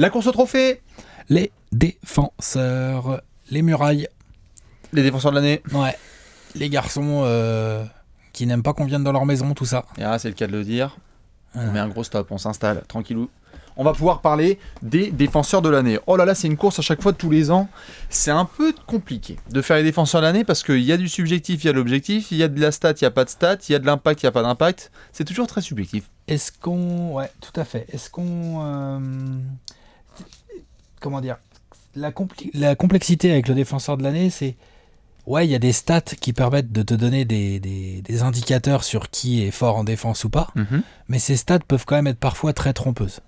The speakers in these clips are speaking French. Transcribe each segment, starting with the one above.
La course au trophée. Les défenseurs, les murailles. Les défenseurs de l'année. Ouais. Les garçons qui n'aiment pas qu'on vienne dans leur maison, tout ça. Et là, c'est le cas de le dire. On met un gros stop, on s'installe, tranquillou. On va pouvoir parler des défenseurs de l'année. Oh là là, c'est une course à chaque fois, tous les ans. C'est un peu compliqué de faire les défenseurs de l'année parce qu'il y a du subjectif, il y a de l'objectif, il y a de la stat, il n'y a pas de stat, il y a de l'impact, il n'y a pas d'impact. C'est toujours très subjectif. Est-ce qu'on... Ouais, tout à fait. Est-ce qu'on... Comment dire, la complexité avec le défenseur de l'année, c'est... Ouais, il y a des stats qui permettent de te donner des indicateurs sur qui est fort en défense ou pas, mais ces stats peuvent quand même être parfois très trompeuses.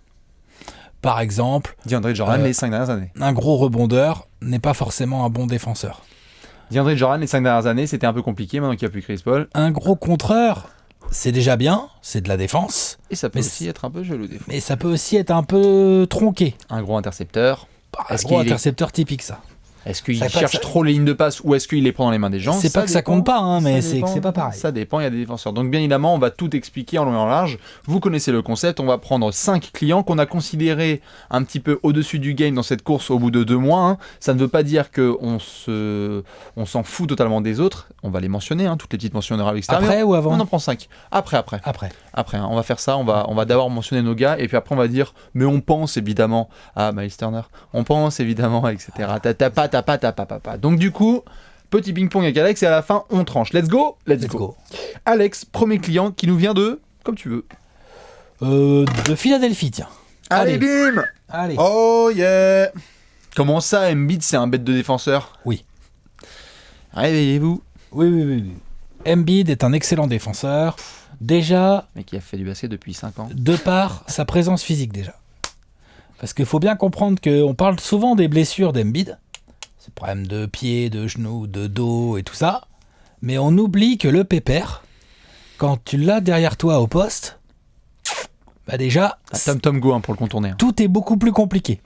Par exemple... DeAndre Jordan, les 5 dernières années. Un gros rebondeur n'est pas forcément un bon défenseur. DeAndre Jordan, les 5 dernières années, c'était un peu compliqué maintenant qu'il n'y a plus Chris Paul. Un gros contreur, c'est déjà bien, c'est de la défense. Et ça peut aussi être un peu jaloux des fois. Mais ça peut aussi être un peu tronqué. Un gros intercepteur. Un gros intercepteur typique, ça. Est-ce qu'il cherche trop les lignes de passe ou est-ce qu'il les prend dans les mains des gens? C'est pas que ça compte pas, hein, mais c'est que c'est pas pareil. Ça dépend, il y a des défenseurs. Donc bien évidemment, on va tout expliquer en long et en large. Vous connaissez le concept, on va prendre 5 clients qu'on a considérés un petit peu au-dessus du game dans cette course au bout de 2 mois. Hein. Ça ne veut pas dire qu'on s'en fout totalement des autres. On va les mentionner, hein, toutes les petites mentions honorables extérieures. Après ou avant? On en prend 5. Après, hein, on va faire ça, on va d'abord mentionner nos gars et puis après on va dire, mais on pense évidemment à Miles Turner. On pense évidemment, etc. T'as pas. Donc du coup, petit ping-pong avec Alex et à la fin, on tranche. Let's go. Alex, premier client qui nous vient de... Comme tu veux. De Philadelphie, tiens. Allez, bim. Allez. Oh yeah. Comment ça, Embiid, c'est un bête de défenseur? Oui. Réveillez-vous. Oui. Embiid est un excellent défenseur. Déjà... Mais qui a fait du basket depuis 5 ans. De par sa présence physique, déjà. Parce qu'il faut bien comprendre qu'on parle souvent des blessures d'Embiid. C'est le problème de pied, de genoux, de dos et tout ça. Mais on oublie que le pépère, quand tu l'as derrière toi au poste, bah déjà... Tom go pour le contourner. Hein. Tout est beaucoup plus compliqué.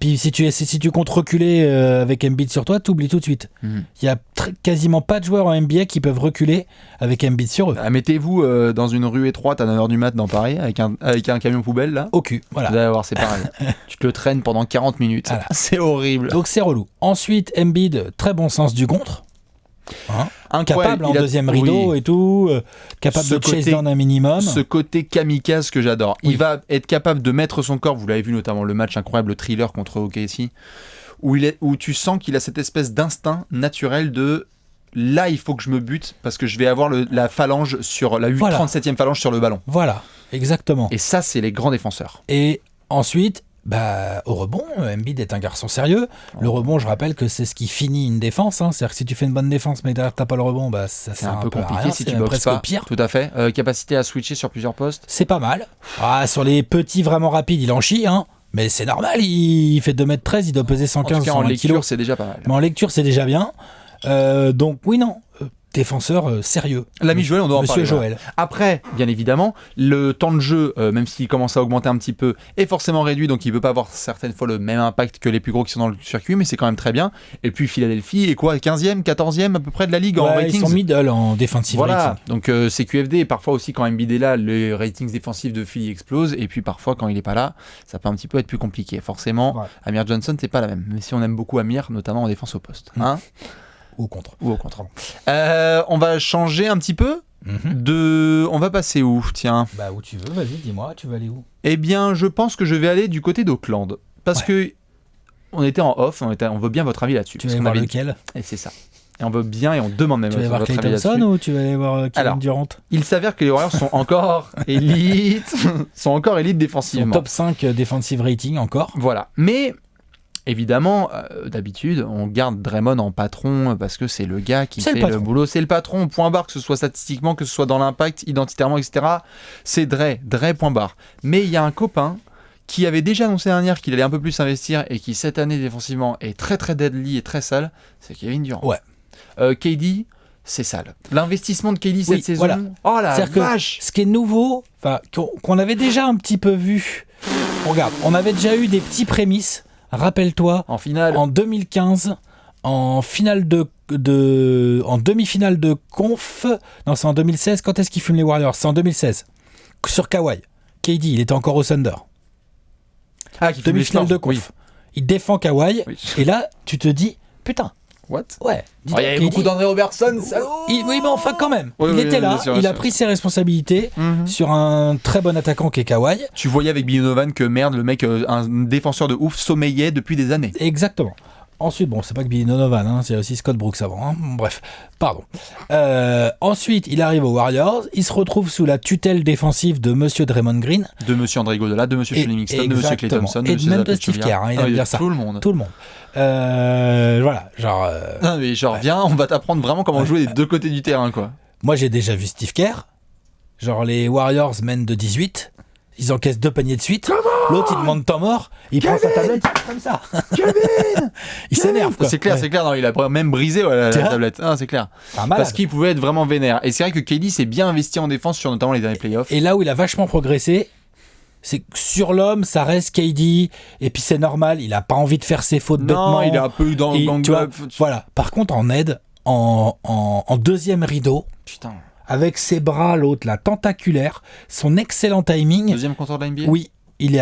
Puis si tu comptes reculer avec Embiid sur toi, t'oublies tout de suite. Il y a quasiment pas de joueurs en NBA qui peuvent reculer avec Embiid sur eux. Mettez-vous dans une rue étroite à 9h du mat dans Paris avec un camion poubelle là. Au cul, voilà. Vous allez voir, c'est pareil. Tu te le traînes pendant 40 minutes. Voilà. C'est horrible. Donc c'est relou. Ensuite, Embiid, très bon sens du contre. Capable en deuxième rideau et tout, capable de chase down un minimum. Ce côté kamikaze que j'adore. Il va être capable de mettre son corps, vous l'avez vu notamment le match incroyable, le thriller contre OKC, où tu sens qu'il a cette espèce d'instinct naturel de là il faut que je me bute parce que je vais avoir la phalange sur la 37e phalange sur le ballon. Voilà, exactement. Et ça c'est les grands défenseurs. Et ensuite... au rebond, Embiid est un garçon sérieux. Le rebond, je rappelle que c'est ce qui finit une défense. Hein. C'est-à-dire que si tu fais une bonne défense mais derrière t'as pas le rebond, ça c'est un peu compliqué à rien. Si tu boxes pas. Pire. Tout à fait. Capacité à switcher sur plusieurs postes. C'est pas mal. Sur les petits vraiment rapides, il en chie. Hein. Mais c'est normal, il fait 2m13, il doit peser 115 en lecture, c'est déjà pas mal. Mais en lecture, c'est déjà bien. Donc oui, non. Défenseur sérieux. L'ami Joël, on doit en parler. Monsieur Joël. Après, bien évidemment, le temps de jeu, même s'il commence à augmenter un petit peu, est forcément réduit, donc il ne peut pas avoir certaines fois le même impact que les plus gros qui sont dans le circuit, mais c'est quand même très bien. Et puis Philadelphie est quoi, 15e, 14e à peu près de la ligue en ratings. Ils sont middle en defensive rating. Donc c'est QFD, et parfois aussi quand Embiid est là, les ratings défensifs de Philly explosent, et puis parfois quand il n'est pas là, ça peut un petit peu être plus compliqué. Forcément, Amir Johnson, c'est pas la même, mais si on aime beaucoup Amir, notamment en défense au poste. Ou au contre. On va changer un petit peu on va passer où, tiens? Où tu veux, vas-y, dis-moi, tu veux aller où? Eh bien, je pense que je vais aller du côté d'Auckland. Parce que on était en off, on veut bien votre avis là-dessus. Tu veux aller voir lequel? Et c'est ça. Et on veut bien et on demande même votre avis là-dessus. Tu vas voir Klay Thompson ou tu vas aller voir Kevin Durant? Il s'avère que les Warriors sont encore élites, défensivement. Top 5 defensive rating encore. Voilà. Mais... évidemment, d'habitude, on garde Draymond en patron parce que c'est le gars qui fait le boulot. C'est le patron, point barre, que ce soit statistiquement, que ce soit dans l'impact, identitairement, etc. C'est Dre, point barre. Mais il y a un copain qui avait déjà annoncé l'année dernière qu'il allait un peu plus investir et qui, cette année, défensivement, est très très deadly et très sale. C'est Kevin Durant. Ouais. KD, c'est sale. L'investissement de KD cette saison, oh la vache! Ce qui est nouveau, qu'on avait déjà un petit peu vu, regarde, on avait déjà eu des petits prémices. Rappelle-toi, en 2015, en demi-finale de conf, non, c'est en 2016. Quand est-ce qu'ils fument les Warriors? C'est en 2016. Sur Kawhi. KD, il était encore au Thunder. demi-finale de conf. Il défend Kawhi, et là, tu te dis, putain. What? Ouais. Il y avait beaucoup d'André Robertson, salaud. Oui, mais enfin, quand même. Il était là, il a pris ses responsabilités sur un très bon attaquant qui est Kawhi. Tu voyais avec Billy Donovan que merde, le mec, un défenseur de ouf, sommeillait depuis des années. Exactement. Ensuite, bon, c'est pas que Billy Donovan, c'est aussi Scott Brooks avant. Bref, pardon. Ensuite, il arrive aux Warriors. Il se retrouve sous la tutelle défensive de Monsieur Draymond Green. De Monsieur André Iguodala, de Monsieur Shane Livingston, de Monsieur Klay Thompson. Et même de Steve Kerr, il aime bien ça. Tout le monde. Voilà, genre... Non, mais genre, viens, on va t'apprendre vraiment comment jouer des deux côtés du terrain, quoi. Moi, j'ai déjà vu Steve Kerr. Genre, les Warriors mènent de 18. Ils encaissent 2 paniers de suite. L'autre, il demande temps mort. Il prend sa tablette comme ça. Il s'énerve, quoi. C'est clair. Non, il a même brisé la tablette. Ah, c'est clair. Parce qu'il pouvait être vraiment vénère. Et c'est vrai que KD s'est bien investi en défense sur notamment les derniers playoffs. Et là où il a vachement progressé, c'est que sur l'homme, ça reste KD. Et puis c'est normal, il a pas envie de faire ses fautes bêtement. Non, il est un peu dans le gang club. Voilà. Par contre, en aide, en deuxième rideau. Putain. Avec ses bras, l'autre, là, tentaculaire, son excellent timing. Deuxième compteur de la NBA ? Oui, il est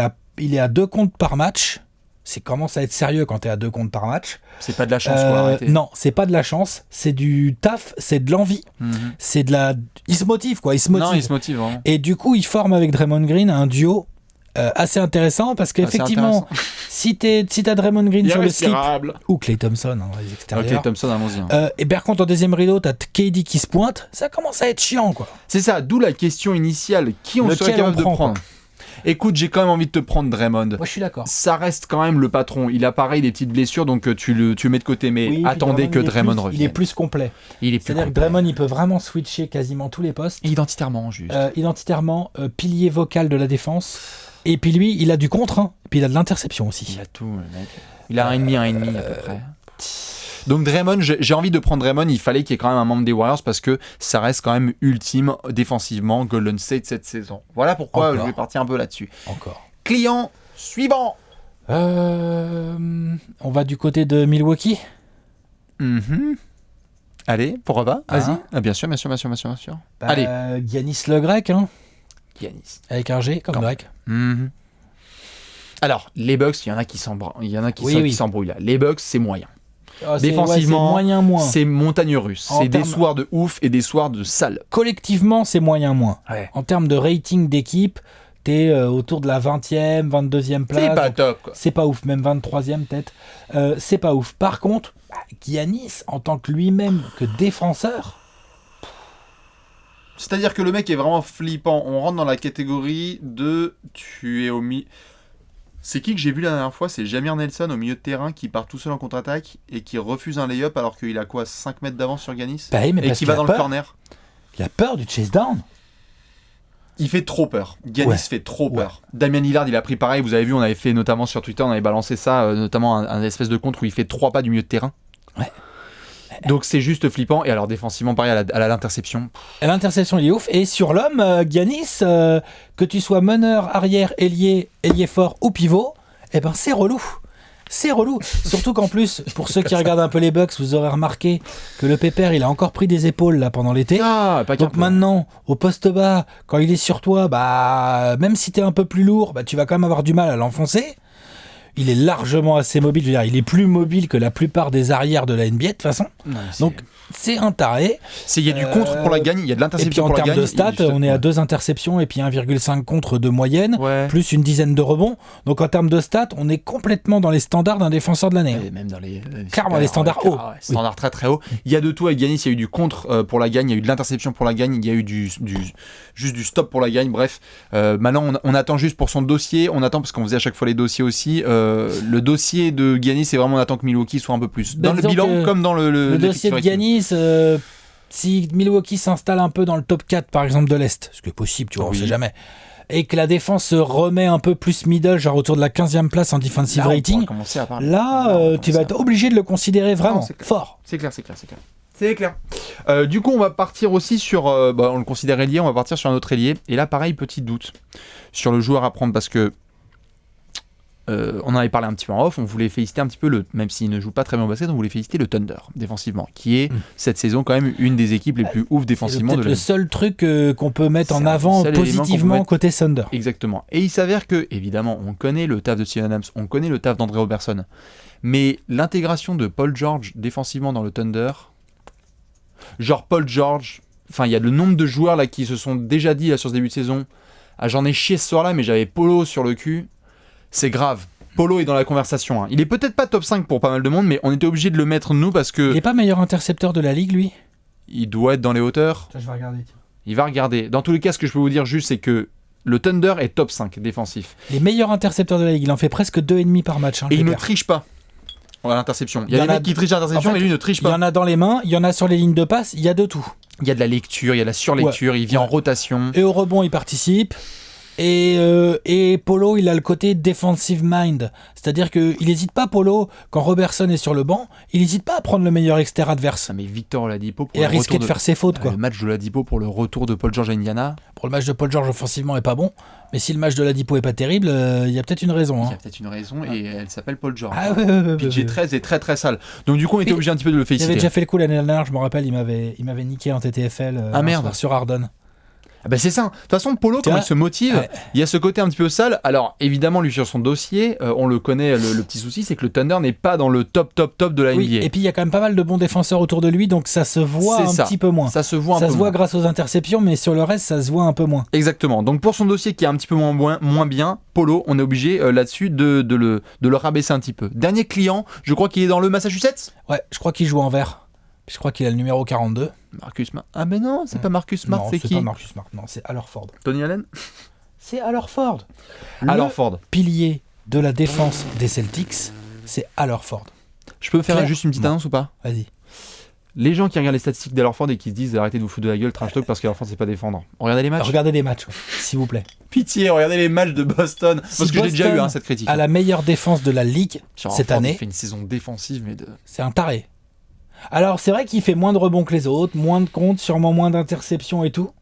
à 2 comptes par match. C'est commence à être sérieux quand t'es à 2 comptes par match. C'est pas de la chance, faut arrêter. Non, c'est pas de la chance, c'est du taf, c'est de l'envie. C'est de la... Il se motive, quoi, il se motive. Non, il se motive, vraiment. Et du coup, il forme avec Draymond Green un duo assez intéressant, parce qu'effectivement, si t'as Draymond Green sur le slip, ou Klay Thompson, les extérieurs. Klay Thompson, allons-y. Et par contre, en deuxième rideau, t'as KD qui se pointe, ça commence à être chiant, quoi. C'est ça, d'où la question initiale, qui on serait capable de prendre ? Écoute, j'ai quand même envie de te prendre Draymond. Moi, je suis d'accord. Ça reste quand même le patron. Il a pareil des petites blessures, donc tu le mets de côté. Mais oui, attendez que Draymond revienne. Il est plus complet. C'est-à-dire que Draymond, il peut vraiment switcher quasiment tous les postes. Et identitairement, juste. Identitairement, pilier vocal de la défense. Et puis lui, il a du contre, et puis il a de l'interception aussi. Il a tout, le mec. Il a un et demi à peu près. Donc Draymond, j'ai envie de prendre Draymond, il fallait qu'il y ait quand même un membre des Warriors parce que ça reste quand même ultime défensivement Golden State cette saison. Voilà pourquoi je vais partir un peu là-dessus. Encore. Client suivant. On va du côté de Milwaukee. Allez, pourquoi pas ? Vas-y. Ah, bien sûr. Allez. Giannis le grec, hein. Giannis. Avec un G, comme grec. Alors, les Bucks, il y en a qui s'embrouillent là. Les Bucks, c'est moyen. Défensivement, c'est montagne russe. C'est des soirs de ouf et des soirs de sale. Collectivement, c'est moyen-moins. Ouais. En termes de rating d'équipe, t'es autour de la 20e, 22e place. C'est pas top, quoi. C'est pas ouf, même 23e peut-être. C'est pas ouf. Par contre, Giannis, en tant que lui-même que défenseur... C'est-à-dire que le mec est vraiment flippant. On rentre dans la catégorie de... Tu es au milieu... C'est qui que j'ai vu la dernière fois ? C'est Jameer Nelson au milieu de terrain qui part tout seul en contre-attaque et qui refuse un lay-up alors qu'il a quoi, 5 mètres d'avance sur Giannis ? Et qui va dans le corner. Il a peur du chase down. Il fait trop peur. Giannis fait trop peur. Damien Lillard, il a pris pareil. Vous avez vu, on avait fait notamment sur Twitter, on avait balancé ça, notamment un espèce de contre où il fait 3 pas du milieu de terrain. Ouais. Donc c'est juste flippant. Et alors défensivement, pareil, à l'interception. À l'interception, il est ouf. Et sur l'homme, Giannis, que tu sois meneur, arrière, ailier fort ou pivot, eh ben c'est relou. C'est relou. Surtout qu'en plus, pour ceux qui regardent un peu les Bucks, vous aurez remarqué que le pépère, il a encore pris des épaules là pendant l'été. Donc maintenant, au poste bas, quand il est sur toi, bah même si t'es un peu plus lourd, bah tu vas quand même avoir du mal à l'enfoncer. Il est largement assez mobile. Je veux dire, il est plus mobile que la plupart des arrières de la NBA de toute façon. Non, donc c'est un taré. Il y a du contre pour la gagne, il y a de l'interception pour la gagne. Et puis en termes de stats, on est à 2 interceptions et puis 1,5 contre de moyenne, plus une dizaine de rebonds. Donc en termes de stats, on est complètement dans les standards d'un défenseur de l'année. Et même dans les clairement les standards hauts. Standards très très hauts. Il y a de tout avec Giannis. Il y a eu du contre pour la gagne, il y a eu de l'interception pour la gagne, il y a eu juste du stop pour la gagne. Bref, maintenant on attend juste pour son dossier. On attend parce qu'on faisait à chaque fois les dossiers aussi. Le dossier de Giannis, c'est vraiment on attend que Milwaukee soit un peu plus dans le bilan comme dans le dossier de Giannis. Si Milwaukee s'installe un peu dans le top 4 par exemple de l'Est, ce qui est possible, tu vois, on sait jamais, et que la défense se remet un peu plus middle, genre autour de la 15e place en defensive rating, tu vas être obligé de le considérer vraiment fort. C'est clair. Du coup, on va partir aussi sur... on le considère ailier, on va partir sur un autre ailier. Et là, pareil, petit doute sur le joueur à prendre parce que on en avait parlé un petit peu en off, on voulait féliciter un petit peu, même s'il ne joue pas très bien au basket, on voulait féliciter le Thunder défensivement, qui est cette saison quand même une des équipes les plus ouf défensivement. C'est le seul truc qu'on peut mettre en avant positivement côté Thunder. Exactement. Et il s'avère que, évidemment, on connaît le taf de Steven Adams, on connaît le taf d'André Robertson, mais l'intégration de Paul George défensivement dans le Thunder, genre Paul George, enfin il y a le nombre de joueurs là qui se sont déjà dit là, sur ce début de saison, j'en ai chié ce soir-là, mais j'avais Polo sur le cul. C'est grave. Polo est dans la conversation. Hein. Il est peut-être pas top 5 pour pas mal de monde, mais on était obligé de le mettre nous parce que... Il est pas meilleur intercepteur de la ligue, lui ? Il doit être dans les hauteurs. Ça, je vais regarder. Il va regarder. Dans tous les cas, ce que je peux vous dire juste, c'est que le Thunder est top 5 défensif. Les meilleurs intercepteurs de la ligue, il en fait presque 2,5 par match. Hein, et il ne triche pas à l'interception. Il y a des mecs qui trichent à l'interception, mais lui ne triche pas. Il y en a dans les mains, il y en a sur les lignes de passe, il y a de tout. Il y a de la lecture, il y a de la surlecture, il vient en rotation. Et au rebond, il participe. Et Polo, il a le côté defensive mind. C'est-à-dire qu'il n'hésite pas, Polo, quand Robertson est sur le banc, il n'hésite pas à prendre le meilleur extérieur adverse. Ah, mais Victor Oladipo pour et à risquer de faire ses fautes. Quoi. Le match de Oladipo pour le retour de Paul George à Indiana. Pour le match de Paul George, offensivement, est pas bon. Mais si le match de Oladipo est pas terrible, il y a peut-être une raison. Il y a peut-être une raison et elle s'appelle Paul George. Ah ouais. PG13 est très très sale. Donc du coup, on était obligé un petit peu de le féliciter. Il avait déjà fait le coup l'année dernière, je me rappelle, il m'avait niqué en TTFL sur Harden. Ah bah c'est ça. De toute façon, Polo, quand il se motive, il y a ce côté un petit peu sale. Alors, évidemment, lui, sur son dossier, on le connaît, le petit souci, c'est que le Thunder n'est pas dans le top de la NBA. Et puis, il y a quand même pas mal de bons défenseurs autour de lui, donc ça se voit petit peu moins. Ça se voit grâce aux interceptions, mais sur le reste, ça se voit un peu moins. Exactement. Donc, pour son dossier qui est un petit peu moins bien, Polo, on est obligé là-dessus de le rabaisser un petit peu. Dernier client, je crois qu'il est dans le Massachusetts. Ouais, je crois qu'il joue en vert. Je crois qu'il a le numéro 42. Marcus Smart. Ah mais non, c'est pas Marcus Smart, c'est qui ? Non, c'est pas Marcus Smart, non, c'est Al Horford. Tony Allen ? C'est Al Horford. Al Horford. Pilier de la défense des Celtics, c'est Al Horford. Je peux faire juste une petite annonce ou pas ? Vas-y. Les gens qui regardent les statistiques d'Al Horford et qui se disent arrêtez de vous foutre de la gueule, trash talk parce qu'Al Horford c'est pas défendre. Regardez les matchs. Regardez les matchs, s'il vous plaît. Pitié, regardez les matchs de Boston. Parce que j'ai déjà eu cette critique. À la meilleure défense de la ligue cette année. Il fait une saison défensive, mais c'est un taré. Alors, c'est vrai qu'il fait moins de rebonds que les autres, moins de comptes, sûrement moins d'interceptions et tout.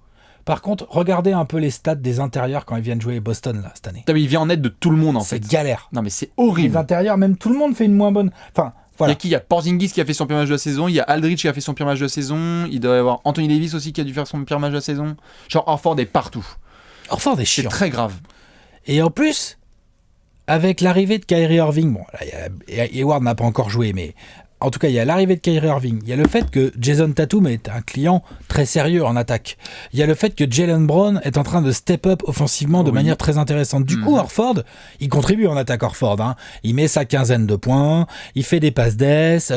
Par contre, regardez un peu les stats des intérieurs quand ils viennent jouer Boston là, cette année. Il vient en aide de tout le monde en fait. C'est galère. Non mais c'est horrible. Les intérieurs, même tout le monde fait une moins bonne... Enfin, voilà. Il y a Porzingis qui a fait son pire match de la saison, il y a Aldridge qui a fait son pire match de la saison, il doit y avoir Anthony Davis aussi qui a dû faire son pire match de la saison. Genre Horford est partout. Horford est chiant. C'est très grave. Et en plus, avec l'arrivée de Kyrie Irving, bon, là, Hayward n'a pas encore joué, mais... En tout cas, il y a l'arrivée de Kyrie Irving. Il y a le fait que Jason Tatum est un client très sérieux en attaque. Il y a le fait que Jaylen Brown est en train de step up offensivement de manière très intéressante. Du coup, Horford, il contribue en attaque Horford. Hein. Il met sa quinzaine de points, il fait des passes d'ess,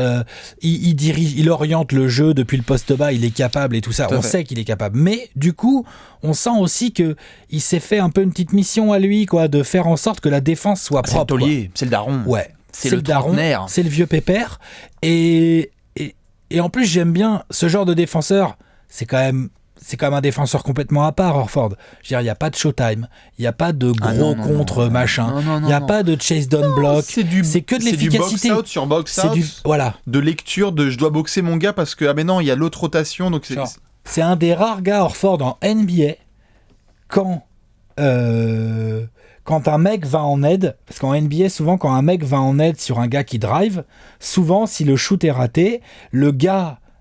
il dirige, il oriente le jeu depuis le poste bas, il est capable et tout ça. On sait qu'il est capable. Mais du coup, on sent aussi que il s'est fait un peu une petite mission à lui, quoi, de faire en sorte que la défense soit propre. C'est le taulier, c'est le daron. Ouais. C'est le daron, trentenaire. C'est le vieux pépère. Et en plus, j'aime bien ce genre de défenseur. C'est quand même un défenseur complètement à part, Horford. Je veux dire, il n'y a pas de showtime, il n'y a pas de gros machin, il n'y a pas de chase down block. C'est que de l'efficacité. C'est du box out sur box out. Voilà. De lecture de je dois boxer mon gars parce que ah mais non, il y a l'autre rotation. Donc c'est un des rares gars, Horford, en NBA quand un mec va en aide, parce qu'en NBA, souvent, quand un mec va en aide sur un gars qui drive, souvent, si le shoot est raté,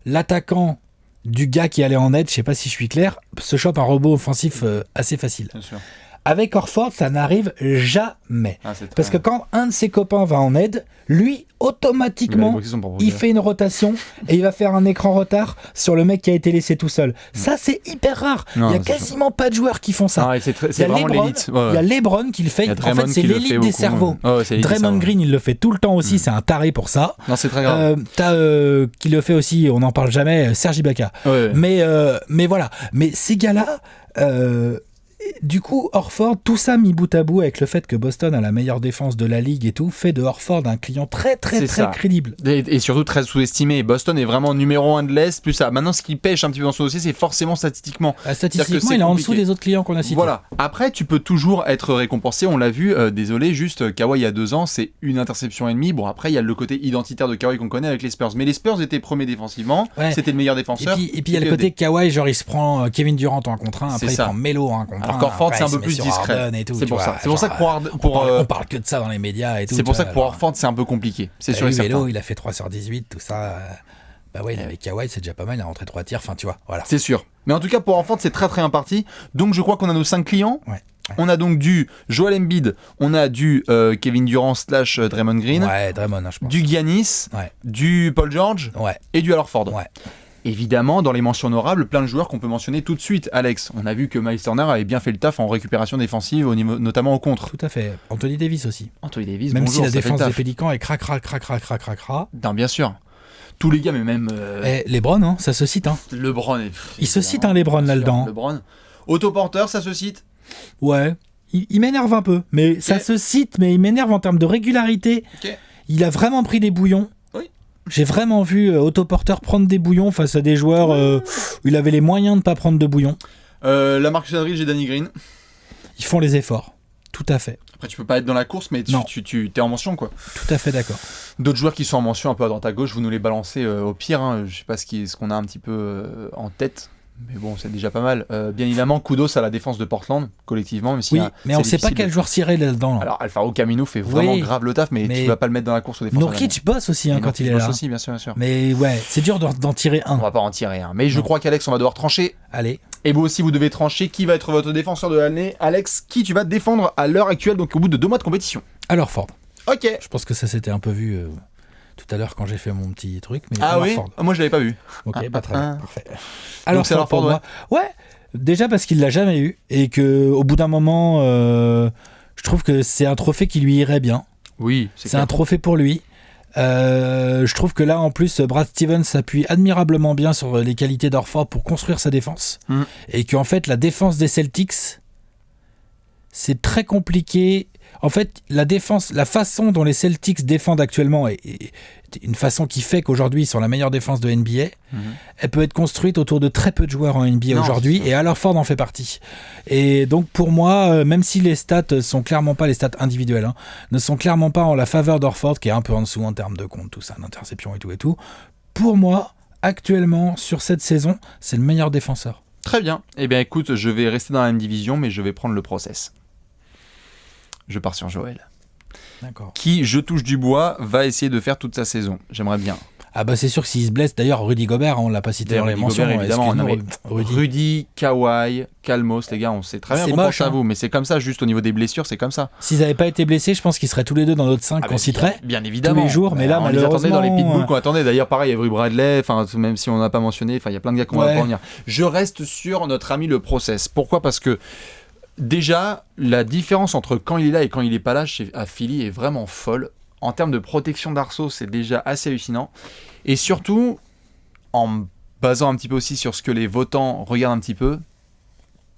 l'attaquant du gars qui allait en aide, je sais pas si je suis clair, se chope un rebond offensif assez facile. Bien sûr. Avec Horford, ça n'arrive jamais. Parce que quand un de ses copains va en aide, lui, automatiquement, il fait une rotation et il va faire un écran retard sur le mec qui a été laissé tout seul. Ça, c'est hyper rare. Il n'y a quasiment pas de joueurs qui font ça. C'est vraiment l'élite. Il y a LeBron qui le fait. En fait, c'est l'élite des cerveaux. Draymond Green, il le fait tout le temps aussi. C'est un taré pour ça. Non, c'est très grave. T'as qui le fait aussi, on n'en parle jamais, Serge Ibaka. Mais voilà. Mais ces gars-là... du coup, Horford, tout ça mis bout à bout avec le fait que Boston a la meilleure défense de la ligue et tout, fait de Horford un client très crédible. Et surtout très sous-estimé. Boston est vraiment numéro 1 de l'Est, plus ça. Maintenant, ce qui pêche un petit peu dans son dossier, c'est forcément statistiquement. Statistiquement, il est en dessous des autres clients qu'on a cités. Voilà. Après, tu peux toujours être récompensé, on l'a vu, désolé, juste Kawhi il y a 2 ans, c'est une interception et demie. Bon, après, il y a le côté identitaire de Kawhi qu'on connaît avec les Spurs. Mais les Spurs étaient premiers défensivement, c'était le meilleur défenseur. Et puis il y a le côté Kawhi, genre il se prend Kevin Durant en 1 contre 1, après il prend Melo en 1 contre 1. Alors qu'Horford, c'est un peu plus discret. C'est pour ça. C'est pour ça que on parle que de ça dans les médias et tout. C'est pour ça que pour Horford, c'est un peu compliqué. C'est sûr et certain. Vélo, il a fait 3h18, tout ça. Bah ouais, il avait Kawhi, c'est déjà pas mal, il a rentré 3 tirs, enfin tu vois, voilà. C'est sûr. Mais en tout cas, pour Horford, c'est très très bien parti. Donc je crois qu'on a nos 5 clients. Ouais. On a donc du Joel Embiid, on a du Kevin Durant / Draymond Green. Ouais, Draymond, je pense. Du Giannis, du Paul George et du Al Horford. Ouais. Évidemment, dans les mentions honorables, plein de joueurs qu'on peut mentionner tout de suite. Alex, on a vu que Miles Turner avait bien fait le taf en récupération défensive, notamment au contre. Tout à fait. Anthony Davis aussi. Anthony Davis, même bonjour, si la défense des Pélicans est crac. Non, bien sûr. Tous les gars, mais même... LeBron, hein, ça se cite. Hein. LeBron. Il se cite, LeBron, là-dedans. LeBron. Autoporteur, ça se cite. Ouais. Il m'énerve un peu. Mais ça se cite, mais il m'énerve en termes de régularité. Il a vraiment pris des bouillons. Oui. J'ai vraiment vu Autoporteur prendre des bouillons face à des joueurs où il avait les moyens de ne pas prendre de bouillons. La Marcus Aldridge et Danny Green. Ils font les efforts. Tout à fait. Après, tu peux pas être dans la course, mais tu es en mention, quoi. Tout à fait d'accord. D'autres joueurs qui sont en mention un peu à droite à gauche, vous nous les balancez au pire. Hein. Je sais pas ce qu'on a un petit peu en tête. Mais bon, c'est déjà pas mal. Bien évidemment, kudos à la défense de Portland, collectivement. Même si mais on sait pas quel joueur cirer là-dedans. Là. Alors, Alfaro Camino fait vraiment grave le taf, mais tu vas pas le mettre dans la course aux défenseurs. Nurkic bosse aussi quand il est là. Bosse aussi, bien sûr. Mais ouais, c'est dur d'en tirer un. On va pas en tirer un. Mais je crois qu'Alex, on va devoir trancher. Allez. Et vous aussi, vous devez trancher qui va être votre défenseur de l'année. Alex, qui tu vas défendre à l'heure actuelle, donc au bout de 2 mois de compétition? Alors, Ford. Ok. Je pense que ça s'était un peu vu tout à l'heure quand j'ai fait mon petit truc. Mais oui Ford. Moi, je l'avais pas vu. Ok, pas très bien. Parfait. Alors, c'est Ford, moi. Ouais. Déjà parce qu'il l'a jamais eu et que au bout d'un moment, je trouve que c'est un trophée qui lui irait bien. Oui, c'est un trophée pour lui. Je trouve que là, en plus, Brad Stevens s'appuie admirablement bien sur les qualités d'Horford pour construire sa défense. Et qu'en fait, la défense des Celtics, c'est très compliqué. En fait, la façon dont les Celtics défendent actuellement est une façon qui fait qu'aujourd'hui ils sont la meilleure défense de NBA. Elle peut être construite autour de très peu de joueurs en NBA aujourd'hui, et Al Horford en fait partie. Et donc pour moi, même si les stats sont clairement pas les stats individuelles, ne sont clairement pas en la faveur d'Horford, qui est un peu en dessous en termes de compte, tout ça, d'interception et tout. Pour moi, actuellement sur cette saison, c'est le meilleur défenseur. Très bien. Eh bien écoute, je vais rester dans la même division, mais je vais prendre le process. Je pars sur Joël. D'accord. Qui, je touche du bois, va essayer de faire toute sa saison. J'aimerais bien. Ah bah c'est sûr que s'il se blesse, d'ailleurs Rudy Gobert, on l'a pas cité dans les mentions. Gobert, évidemment, Rudy, Kawhi, Calmos, les gars, on sait très bien qu'on pense à vous, mais c'est comme ça, juste au niveau des blessures, c'est comme ça. S'ils n'avaient pas été blessés, je pense qu'ils seraient tous les deux dans notre 5 qu'on citerait. Bien évidemment. Tous les jours, mais là, on malheureusement... les attendait dans les pitbulls qu'on attendait. D'ailleurs, pareil, Avery Bradley, même si on n'a pas mentionné, il y a plein de gars qu'on va pas venir. Je reste sur notre ami le process. Pourquoi ? Parce que déjà, la différence entre quand il est là et quand il est pas là à Philly est vraiment folle. En termes de protection d'arceau, c'est déjà assez hallucinant. Et surtout, en basant un petit peu aussi sur ce que les votants regardent un petit peu,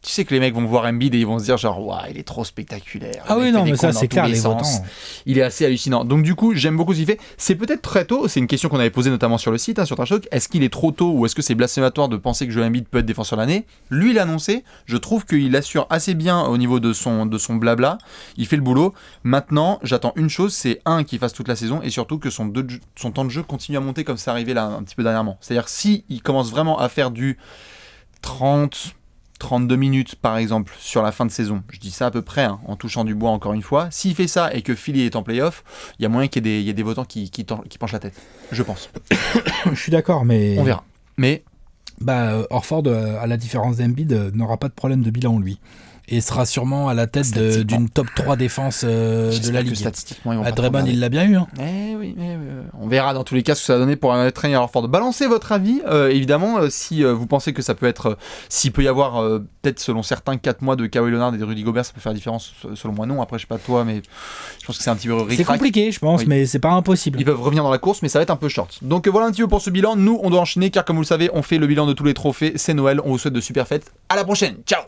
tu sais que les mecs vont voir Embiid et ils vont se dire genre waouh, il est trop spectaculaire. Ah oui, non, mais ça c'est clair, les votants. Il est assez hallucinant. Donc du coup, j'aime beaucoup ce qu'il fait. C'est peut-être très tôt, c'est une question qu'on avait posée notamment sur le site, sur Trash Talk. Est-ce qu'il est trop tôt ou est-ce que c'est blasphématoire de penser que Joel Embiid peut être défenseur de l'année ? Lui, il a annoncé. Je trouve qu'il assure assez bien au niveau de son blabla. Il fait le boulot. Maintenant, j'attends une chose, c'est qu'il fasse toute la saison et surtout que son temps de jeu continue à monter comme c'est arrivé là un petit peu dernièrement. C'est-à-dire si il commence vraiment à faire du 32 minutes par exemple sur la fin de saison, je dis ça à peu près en touchant du bois encore une fois, s'il fait ça et que Philly est en play-off, il y a moyen qu'il y ait des votants qui penchent la tête, je pense. Je suis d'accord, mais... On verra. Mais... Horford, à la différence d'Embiid, n'aura pas de problème de bilan lui. Et sera sûrement à la tête d'une top 3 défense de la Ligue. Statistiquement, ils vont pas Draymond, il l'a bien eu. Oui, on verra dans tous les cas ce que ça va donner pour un traîner à Horford. Balancez votre avis, évidemment, si vous pensez que ça peut être... s'il peut y avoir, peut-être selon certains, 4 mois de Kawhi Leonard et de Rudy Gobert, ça peut faire la différence. Selon moi, non. Après, je sais pas toi, mais je pense que c'est un petit peu ric-rac. C'est compliqué, je pense, mais c'est pas impossible. Ils peuvent revenir dans la course, mais ça va être un peu short. Donc voilà un petit peu pour ce bilan. Nous, on doit enchaîner, car comme vous le savez, on fait le bilan de tous les trophées. C'est Noël. On vous souhaite de super fêtes. À la prochaine. Ciao.